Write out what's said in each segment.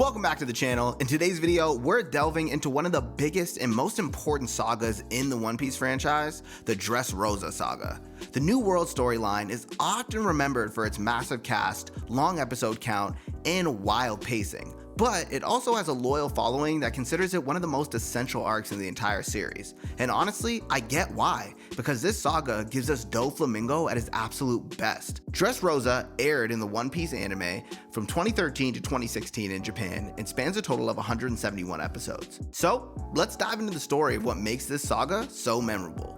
Welcome back to the channel. In today's video, we're delving into one of the biggest and most important sagas in the One Piece franchise, the Dressrosa Saga. The New World storyline is often remembered for its massive cast, long episode count, and wild pacing, but it also has a loyal following that considers it one of the most essential arcs in the entire series. And honestly, I get why, because this saga gives us Doflamingo at his absolute best. Dressrosa aired in the One Piece anime from 2013 to 2016 in Japan and spans a total of 171 episodes. So let's dive into the story of what makes this saga so memorable.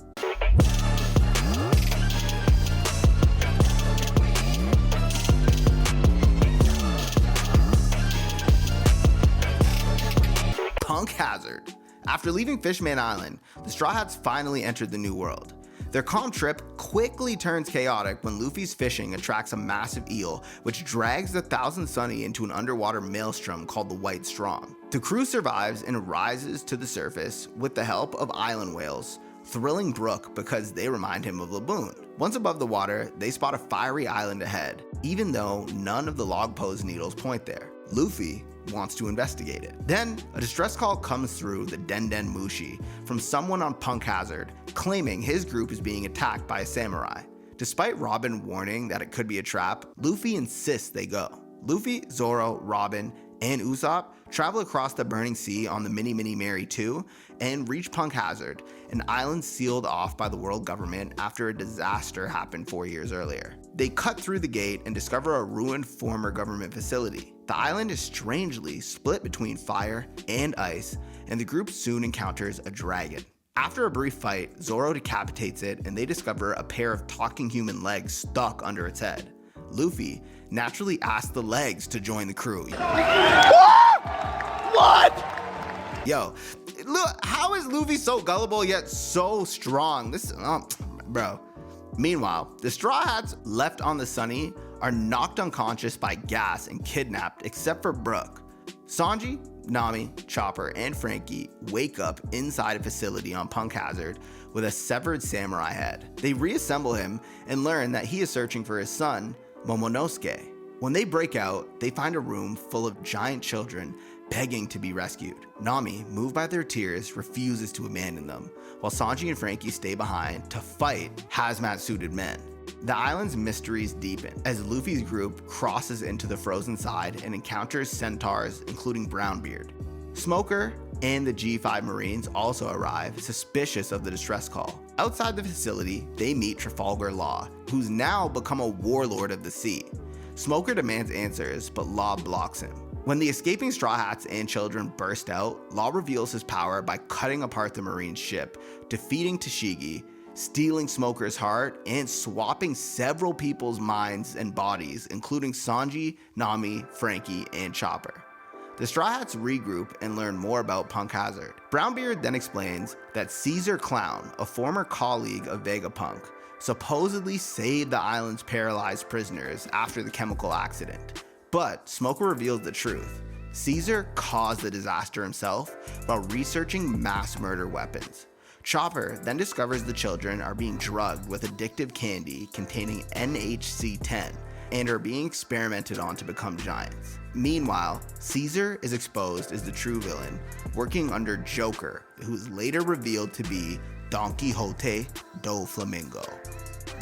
Punk Hazard. After leaving Fishman Island, the Straw Hats finally entered the New World. Their calm trip quickly turns chaotic when Luffy's fishing attracts a massive eel, which drags the Thousand Sunny into an underwater maelstrom called the White Storm. The crew survives and rises to the surface with the help of island whales, thrilling Brook because they remind him of Laboon. Once above the water, they spot a fiery island ahead, even though none of the log pose needles point there. Luffy wants to investigate it. Then, a distress call comes through the Den Den Mushi from someone on Punk Hazard, claiming his group is being attacked by a samurai. Despite Robin warning that it could be a trap, Luffy insists they go. Luffy, Zoro, Robin, and Usopp travel across the burning sea on the Mini Mary 2 and reach Punk Hazard, an island sealed off by the world government after a disaster happened 4 years earlier. They cut through the gate and discover a ruined former government facility. The island is strangely split between fire and ice, and the group soon encounters a dragon. After a brief fight, Zoro decapitates it and they discover a pair of talking human legs stuck under its head. Luffy naturally asks the legs to join the crew. What? Yo, look, how is Luffy so gullible yet so strong? Bro. Meanwhile, the Straw Hats left on the Sunny are knocked unconscious by gas and kidnapped except for Brook. Sanji, Nami, Chopper, and Frankie wake up inside a facility on Punk Hazard with a severed samurai head. They reassemble him and learn that he is searching for his son, Momonosuke. When they break out, they find a room full of giant children begging to be rescued. Nami, moved by their tears, refuses to abandon them, while Sanji and Frankie stay behind to fight hazmat-suited men. The island's mysteries deepen as Luffy's group crosses into the frozen side and encounters centaurs, including Brownbeard. Smoker and the G5 Marines also arrive, suspicious of the distress call. Outside the facility, they meet Trafalgar Law, who's now become a warlord of the sea. Smoker demands answers, but Law blocks him. When the escaping Straw Hats and children burst out, Law reveals his power by cutting apart the Marine ship, defeating Tashigi, stealing Smoker's heart, and swapping several people's minds and bodies, including Sanji, Nami, Frankie, and Chopper. The Straw Hats regroup and learn more about Punk Hazard. Brownbeard then explains that Caesar Clown, a former colleague of Vegapunk, supposedly saved the island's paralyzed prisoners after the chemical accident. But Smoker reveals the truth. Caesar caused the disaster himself while researching mass murder weapons. Chopper then discovers the children are being drugged with addictive candy containing NHC-10 and are being experimented on to become giants. Meanwhile, Caesar is exposed as the true villain, working under Joker, who is later revealed to be Don Quixote Doflamingo.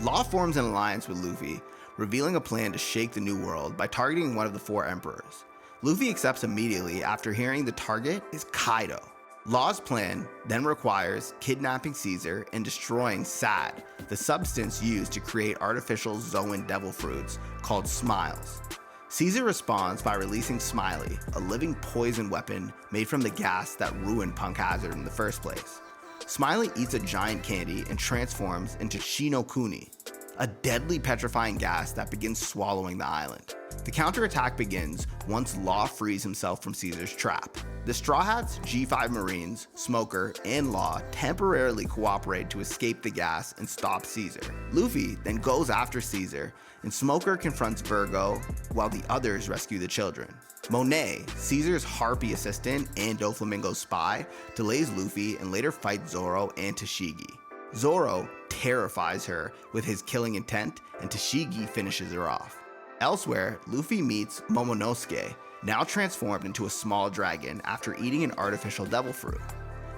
Law forms an alliance with Luffy, revealing a plan to shake the New World by targeting one of the 4 emperors. Luffy accepts immediately after hearing the target is Kaido. Law's plan then requires kidnapping Caesar and destroying Sad, the substance used to create artificial Zoan devil fruits called Smiles. Caesar responds by releasing Smiley, a living poison weapon made from the gas that ruined Punk Hazard in the first place. Smiley eats a giant candy and transforms into Shinokuni, a deadly petrifying gas that begins swallowing the island. The counterattack begins once Law frees himself from Caesar's trap. The Straw Hats, G5 Marines, Smoker, and Law temporarily cooperate to escape the gas and stop Caesar. Luffy then goes after Caesar, and Smoker confronts Virgo while the others rescue the children. Monet, Caesar's harpy assistant and Doflamingo's spy, delays Luffy and later fights Zoro and Tashigi. Zoro terrifies her with his killing intent, and Tashigi finishes her off. Elsewhere, Luffy meets Momonosuke, now transformed into a small dragon after eating an artificial devil fruit.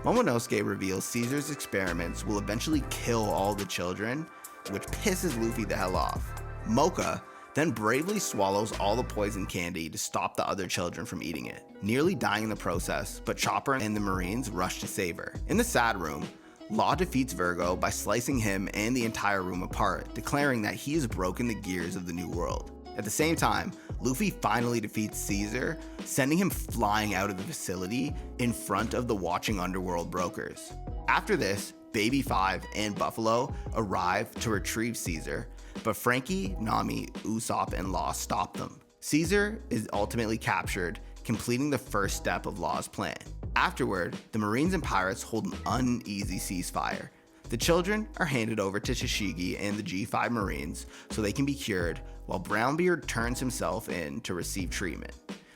Momonosuke reveals Caesar's experiments will eventually kill all the children, which pisses Luffy the hell off. Mocha then bravely swallows all the poison candy to stop the other children from eating it, nearly dying in the process, but Chopper and the Marines rush to save her. In the sad room, Law defeats Virgo by slicing him and the entire room apart, declaring that he has broken the gears of the new world. At the same time, Luffy finally defeats Caesar, sending him flying out of the facility in front of the watching underworld brokers. After this, Baby 5 and Buffalo arrive to retrieve Caesar, but Frankie, Nami, Usopp, and Law stop them. Caesar is ultimately captured, completing the first step of Law's plan. Afterward, the Marines and pirates hold an uneasy ceasefire. The children are handed over to Shishigi and the G5 Marines so they can be cured, while Brownbeard turns himself in to receive treatment.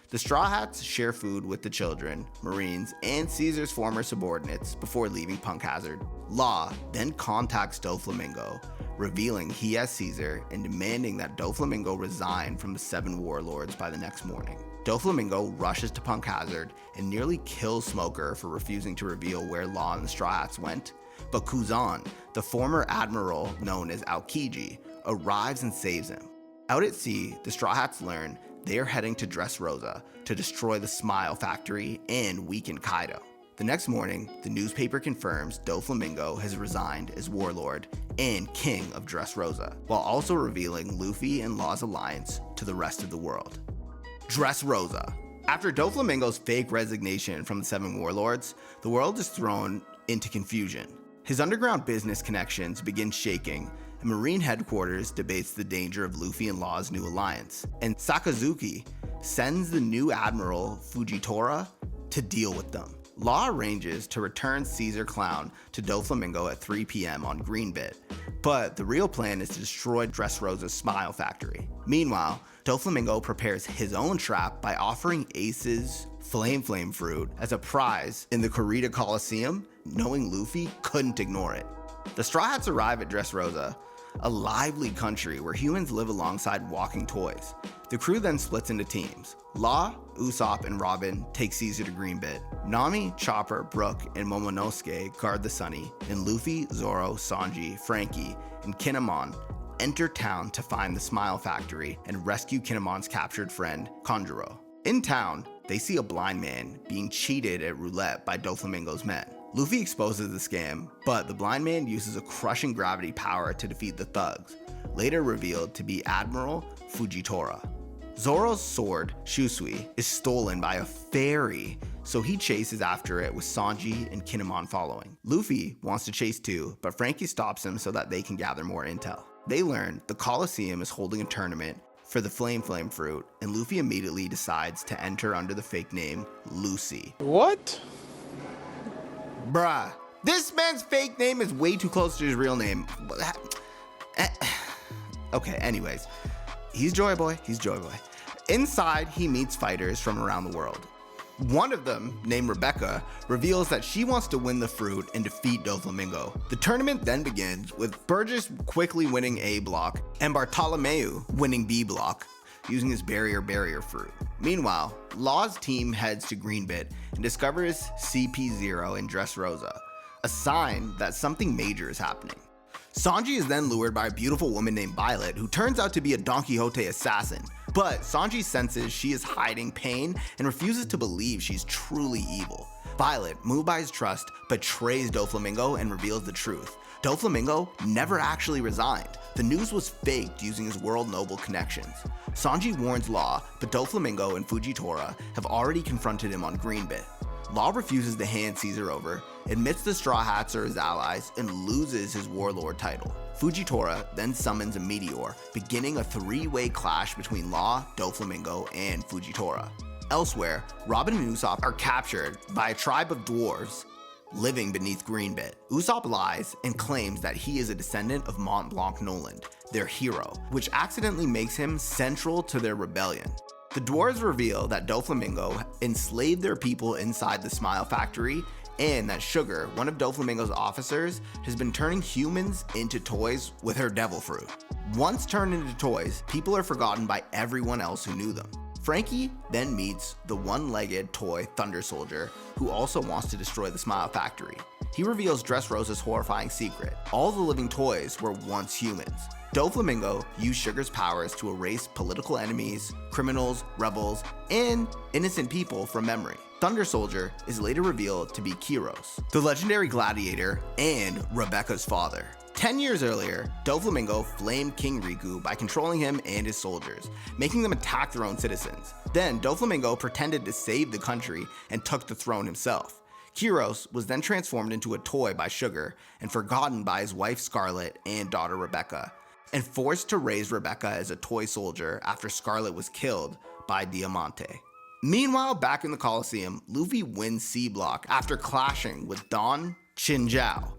The Straw Hats share food with the children, Marines, and Caesar's former subordinates before leaving Punk Hazard. Law then contacts Doflamingo, revealing he has Caesar and demanding that Doflamingo resign from the 7 warlords by the next morning. Doflamingo rushes to Punk Hazard and nearly kills Smoker for refusing to reveal where Law and the Straw Hats went, but Kuzan, the former admiral known as Aokiji, arrives and saves him. Out at sea, the Straw Hats learn they are heading to Dressrosa to destroy the Smile Factory and weaken Kaido. The next morning, the newspaper confirms Doflamingo has resigned as warlord and king of Dressrosa, while also revealing Luffy and Law's alliance to the rest of the world. Dressrosa. After Doflamingo's fake resignation from the 7 warlords, the world is thrown into confusion. His underground business connections begin shaking, and Marine headquarters debates the danger of Luffy and Law's new alliance, and Sakazuki sends the new admiral Fujitora to deal with them. Law arranges to return Caesar Clown to Doflamingo at 3 p.m. on Greenbit, but the real plan is to destroy Dressrosa's Smile Factory. Meanwhile, Doflamingo prepares his own trap by offering Ace's Flame Fruit as a prize in the Corrida Coliseum, knowing Luffy couldn't ignore it. The Straw Hats arrive at Dressrosa, a lively country where humans live alongside walking toys. The crew then splits into teams. Law, Usopp, and Robin take Caesar to Greenbit. Nami, Chopper, Brook, and Momonosuke guard the Sunny, and Luffy, Zoro, Sanji, Frankie, and Kinemon enter town to find the Smile Factory and rescue Kinemon's captured friend, Kanjuro. In town, they see a blind man being cheated at roulette by Doflamingo's men. Luffy exposes the scam, but the blind man uses a crushing gravity power to defeat the thugs, later revealed to be Admiral Fujitora. Zoro's sword, Shusui, is stolen by a fairy, so he chases after it with Sanji and Kinemon following. Luffy wants to chase too, but Frankie stops him so that they can gather more intel. They learn the Coliseum is holding a tournament for the Flame Fruit, and Luffy immediately decides to enter under the fake name Lucy. What? Bruh, this man's fake name is way too close to his real name. Okay, anyways, he's Joy Boy. Inside, he meets fighters from around the world. One of them, named Rebecca, reveals that she wants to win the fruit and defeat Doflamingo. The tournament then begins, with Burgess quickly winning A block and Bartolomeu winning B block, using his barrier fruit. Meanwhile, Law's team heads to Greenbit and discovers CP0 in Dressrosa, a sign that something major is happening. Sanji is then lured by a beautiful woman named Violet, who turns out to be a Don Quixote assassin. But Sanji senses she is hiding pain and refuses to believe she's truly evil. Violet, moved by his trust, betrays Doflamingo and reveals the truth. Doflamingo never actually resigned. The news was faked using his world noble connections. Sanji warns Law, but Doflamingo and Fujitora have already confronted him on Greenbit. Law refuses to hand Caesar over, admits the Straw Hats are his allies, and loses his warlord title. Fujitora then summons a meteor, beginning a 3-way clash between Law, Doflamingo, and Fujitora. Elsewhere, Robin and Usopp are captured by a tribe of dwarves living beneath Greenbit. Usopp lies and claims that he is a descendant of Mont Blanc Noland, their hero, which accidentally makes him central to their rebellion. The dwarves reveal that Doflamingo enslaved their people inside the Smile Factory, and that Sugar, one of Doflamingo's officers, has been turning humans into toys with her devil fruit. Once turned into toys, people are forgotten by everyone else who knew them. Frankie then meets the one-legged toy Thunder Soldier, who also wants to destroy the Smile Factory. He reveals Dressrosa's horrifying secret. All the living toys were once humans. Doflamingo used Sugar's powers to erase political enemies, criminals, rebels, and innocent people from memory. Thunder Soldier is later revealed to be Kyros, the legendary gladiator and Rebecca's father. 10 years earlier, Doflamingo flamed King Riku by controlling him and his soldiers, making them attack their own citizens. Then Doflamingo pretended to save the country and took the throne himself. Kyros was then transformed into a toy by Sugar and forgotten by his wife Scarlet and daughter Rebecca, and forced to raise Rebecca as a toy soldier after Scarlet was killed by Diamante. Meanwhile, back in the Coliseum, Luffy wins C-Block after clashing with Don Chinjao,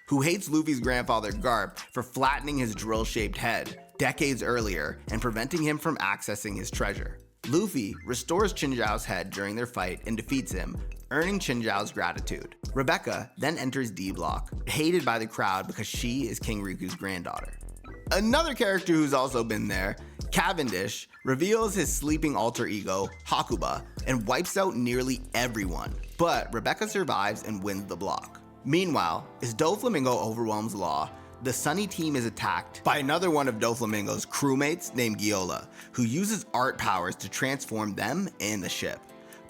who hates Luffy's grandfather Garp for flattening his drill-shaped head decades earlier and preventing him from accessing his treasure. Luffy restores Chinjao's head during their fight and defeats him, earning Chinjao's gratitude. Rebecca then enters D-Block, hated by the crowd because she is King Riku's granddaughter. Another character who's also been there, Cavendish, reveals his sleeping alter ego, Hakuba, and wipes out nearly everyone, but Rebecca survives and wins the block. Meanwhile, as Doflamingo overwhelms Law, the Sunny team is attacked by another one of Doflamingo's crewmates named Giola, who uses art powers to transform them and the ship.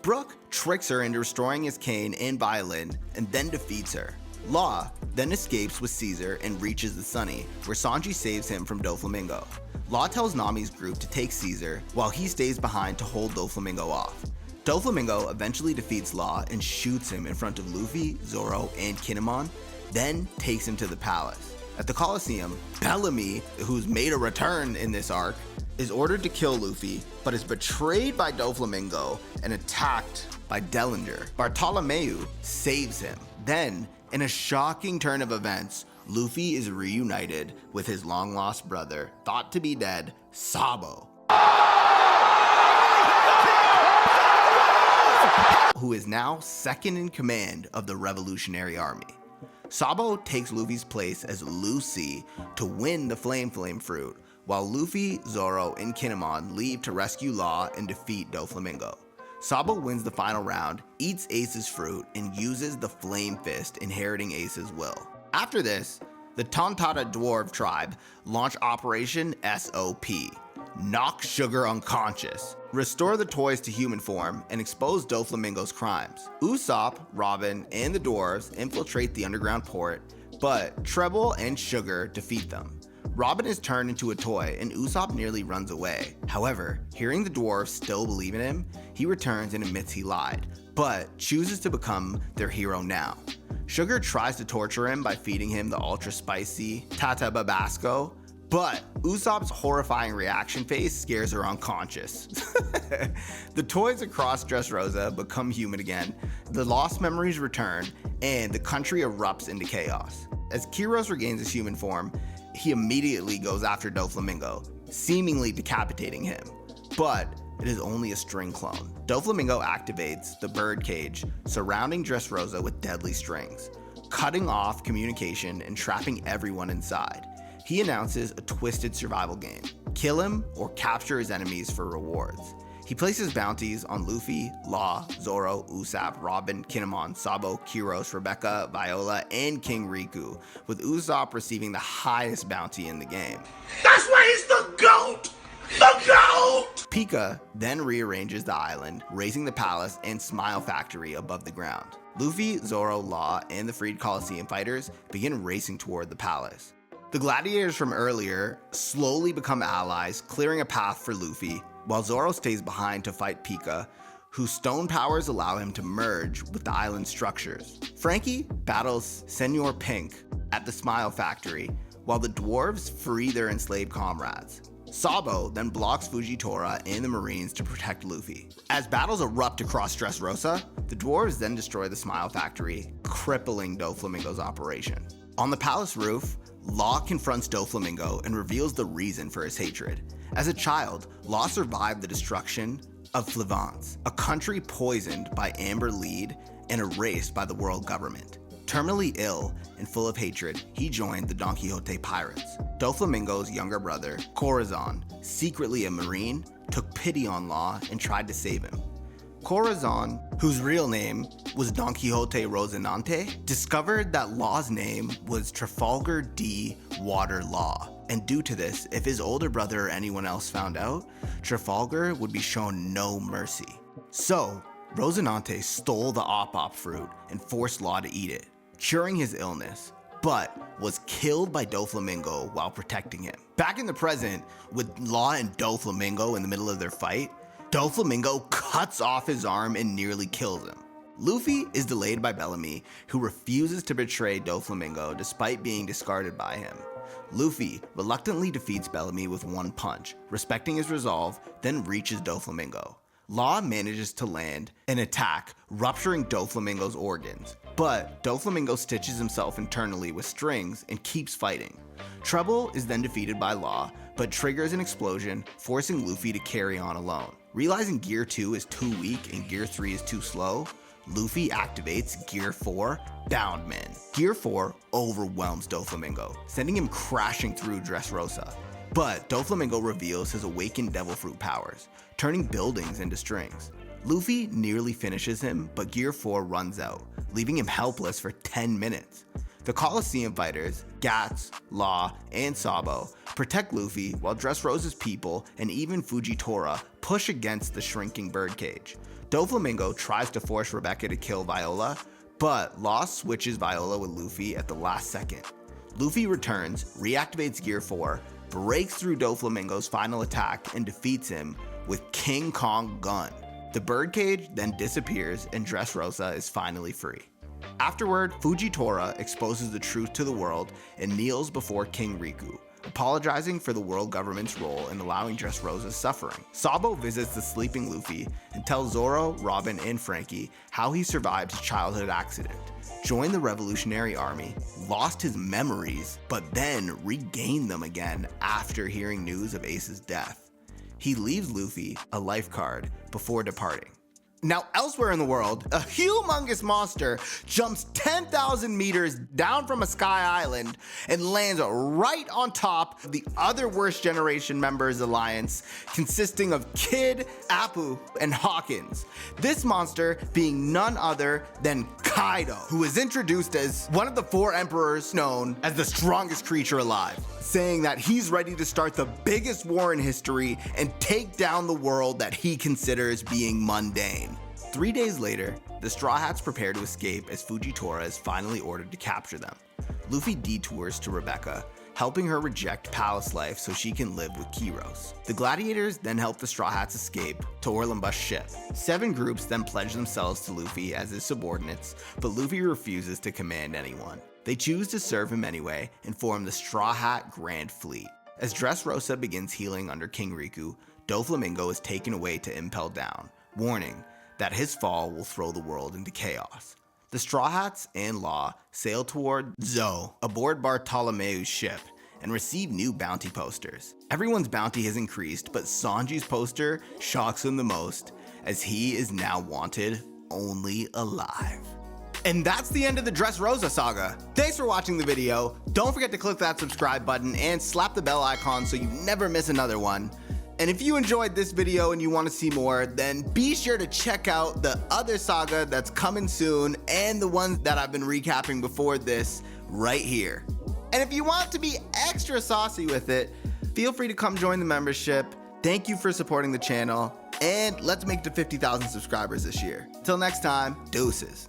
Brook tricks her into restoring his cane and violin and then defeats her. Law then escapes with Caesar and reaches the Sunny, where Sanji saves him from Doflamingo. Law tells Nami's group to take Caesar while he stays behind to hold Doflamingo off. Doflamingo eventually defeats Law and shoots him in front of Luffy, Zoro, and Kinemon, then takes him to the palace. At the Coliseum, Bellamy, who's made a return in this arc, is ordered to kill Luffy, but is betrayed by Doflamingo and attacked by Dellinger. Bartolomeu saves him. Then, in a shocking turn of events, Luffy is reunited with his long-lost brother, thought to be dead, Sabo, who is now second in command of the Revolutionary Army. Sabo takes Luffy's place as Lucy to win the Flame Fruit, while Luffy, Zoro, and Kinemon leave to rescue Law and defeat Doflamingo. Sabo wins the final round, eats Ace's fruit, and uses the Flame Fist, inheriting Ace's will. After this, the Tontata Dwarf tribe launch Operation SOP, knock Sugar unconscious, restore the toys to human form, and expose Doflamingo's crimes. Usopp, Robin, and the dwarves infiltrate the underground port, but Treble and Sugar defeat them. Robin is turned into a toy and Usopp nearly runs away. However, hearing the dwarves still believe in him, he returns and admits he lied, but chooses to become their hero now. Sugar tries to torture him by feeding him the ultra spicy Tata Babasco, but Usopp's horrifying reaction face scares her unconscious. The toys across Dressrosa become human again, the lost memories return, and the country erupts into chaos. As Kyros regains his human form, he immediately goes after Doflamingo, seemingly decapitating him. But it is only a string clone. Doflamingo activates the birdcage surrounding Dressrosa with deadly strings, cutting off communication and trapping everyone inside. He announces a twisted survival game: kill him or capture his enemies for rewards. He places bounties on Luffy, Law, Zoro, Usopp, Robin, Kinemon, Sabo, Kyros, Rebecca, Viola, and King Riku, with Usopp receiving the highest bounty in the game. That's why he's the GOAT! The GOAT! Pika then rearranges the island, raising the palace and Smile Factory above the ground. Luffy, Zoro, Law, and the freed Coliseum fighters begin racing toward the palace. The gladiators from earlier slowly become allies, clearing a path for Luffy, while Zoro stays behind to fight Pika, whose stone powers allow him to merge with the island's structures. Frankie battles Senor Pink at the Smile Factory, while the dwarves free their enslaved comrades. Sabo then blocks Fujitora and the Marines to protect Luffy. As battles erupt across Dressrosa, the dwarves then destroy the Smile Factory, crippling Doflamingo's operation. On the palace roof, Law confronts Doflamingo and reveals the reason for his hatred. As a child, Law survived the destruction of Flevance, a country poisoned by amber lead and erased by the world government. Terminally ill and full of hatred, he joined the Don Quixote pirates. Doflamingo's younger brother, Corazon, secretly a marine, took pity on Law and tried to save him. Corazon, whose real name was Don Quixote Rocinante, discovered that Law's name was Trafalgar D. Water Law, and due to this, if his older brother or anyone else found out, Trafalgar would be shown no mercy. So, Rocinante stole the op fruit and forced Law to eat it, curing his illness, but was killed by Doflamingo while protecting him. Back in the present, with Law and Doflamingo in the middle of their fight, Doflamingo cuts off his arm and nearly kills him. Luffy is delayed by Bellamy, who refuses to betray Doflamingo despite being discarded by him. Luffy reluctantly defeats Bellamy with one punch, respecting his resolve, then reaches Doflamingo. Law manages to land an attack, rupturing Doflamingo's organs, but Doflamingo stitches himself internally with strings and keeps fighting. Trouble is then defeated by Law, but triggers an explosion, forcing Luffy to carry on alone. Realizing Gear 2 is too weak and Gear 3 is too slow, Luffy activates Gear 4, Boundman. Gear 4 overwhelms Doflamingo, sending him crashing through Dressrosa. But Doflamingo reveals his awakened devil fruit powers, turning buildings into strings. Luffy nearly finishes him, but Gear 4 runs out, leaving him helpless for 10 minutes. The Coliseum fighters, Gats, Law, and Sabo, protect Luffy while Dressrosa's people and even Fujitora push against the shrinking birdcage. Doflamingo tries to force Rebecca to kill Viola, but Law switches Viola with Luffy at the last second. Luffy returns, reactivates Gear 4, breaks through Doflamingo's final attack and defeats him with King Kong Gun. The birdcage then disappears and Dressrosa is finally free. Afterward, Fujitora exposes the truth to the world and kneels before King Riku, apologizing for the world government's role in allowing Dressrosa's suffering. Sabo visits the sleeping Luffy and tells Zoro, Robin, and Frankie how he survived his childhood accident, joined the Revolutionary Army, lost his memories, but then regained them again after hearing news of Ace's death. He leaves Luffy a life card before departing. Now, elsewhere in the world, a humongous monster jumps 10,000 meters down from a sky island and lands right on top of the other Worst Generation members alliance, consisting of Kid, Appu, and Hawkins. This monster being none other than Kaido, who is introduced as one of the 4 emperors known as the strongest creature alive, saying that he's ready to start the biggest war in history and take down the world that he considers being mundane. 3 days later, the Straw Hats prepare to escape as Fujitora is finally ordered to capture them. Luffy detours to Rebecca, helping her reject palace life so she can live with Kiros. The gladiators then help the Straw Hats escape to Orlumbush's ship. 7 groups then pledge themselves to Luffy as his subordinates, but Luffy refuses to command anyone. They choose to serve him anyway and form the Straw Hat Grand Fleet. As Dressrosa begins healing under King Riku, Doflamingo is taken away to Impel Down, warning that his fall will throw the world into chaos. The Straw Hats and Law sail toward Zou aboard Bartolomeu's ship and receive new bounty posters. Everyone's bounty has increased, but Sanji's poster shocks him the most, as he is now wanted only alive. And that's the end of the Dressrosa Saga. Thanks for watching the video. Don't forget to click that subscribe button and slap the bell icon so you never miss another one. And if you enjoyed this video and you want to see more, then be sure to check out the other saga that's coming soon and the ones that I've been recapping before this right here. And if you want to be extra saucy with it, feel free to come join the membership. Thank you for supporting the channel, and let's make it to 50,000 subscribers this year. Till next time, deuces.